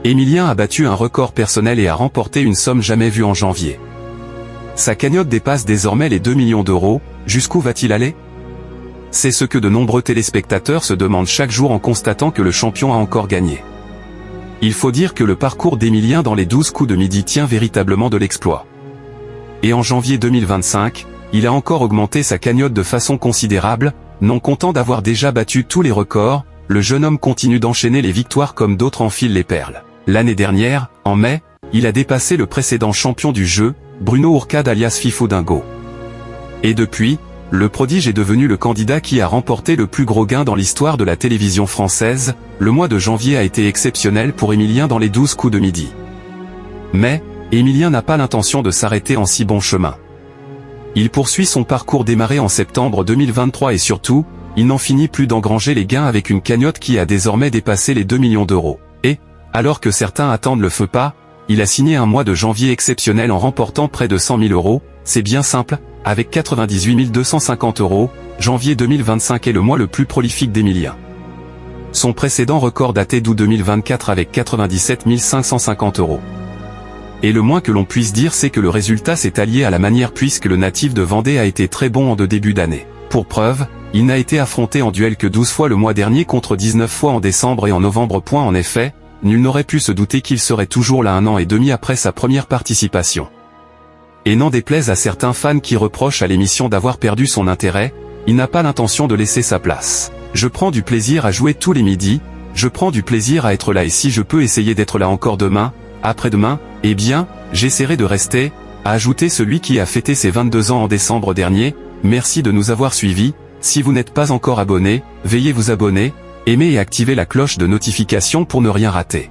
Emilien a battu un record personnel et a remporté une somme jamais vue en janvier. Sa cagnotte dépasse désormais les 2 millions d'euros, jusqu'où va-t-il aller? C'est ce que de nombreux téléspectateurs se demandent chaque jour en constatant que le champion a encore gagné. Il faut dire que le parcours d'Emilien dans les 12 coups de midi tient véritablement de l'exploit. Et en janvier 2025, il a encore augmenté sa cagnotte de façon considérable, non content d'avoir déjà battu tous les records, le jeune homme continue d'enchaîner les victoires comme d'autres enfilent les perles. L'année dernière, en mai, il a dépassé le précédent champion du jeu, Bruno Ourcade alias Fifo Dingo. Et depuis, le prodige est devenu le candidat qui a remporté le plus gros gain dans l'histoire de la télévision française. Le mois de janvier a été exceptionnel pour Emilien dans les 12 coups de midi. Mais, Emilien n'a pas l'intention de s'arrêter en si bon chemin. Il poursuit son parcours démarré en septembre 2023 et surtout, il n'en finit plus d'engranger les gains avec une cagnotte qui a désormais dépassé les 2 millions d'euros. Et, alors que certains attendent le feu pas, il a signé un mois de janvier exceptionnel en remportant près de 100 000 euros, c'est bien simple, avec 98 250 euros, janvier 2025 est le mois le plus prolifique d'Emilien. Son précédent record datait d'août 2024 avec 97 550 euros. Et le moins que l'on puisse dire c'est que le résultat s'est allié à la manière puisque le natif de Vendée a été très bon en de début d'année. Pour preuve, il n'a été affronté en duel que 12 fois le mois dernier contre 19 fois en décembre et en novembre. En effet, nul n'aurait pu se douter qu'il serait toujours là 1 an et demi après sa première participation. Et n'en déplaise à certains fans qui reprochent à l'émission d'avoir perdu son intérêt, il n'a pas l'intention de laisser sa place. Je prends du plaisir à jouer tous les midis, je prends du plaisir à être là et si je peux essayer d'être là encore demain, après-demain, eh bien, j'essaierai de rester, a ajouté celui qui a fêté ses 22 ans en décembre dernier. Merci de nous avoir suivis, si vous n'êtes pas encore abonné, veuillez vous abonner, aimer et activer la cloche de notification pour ne rien rater.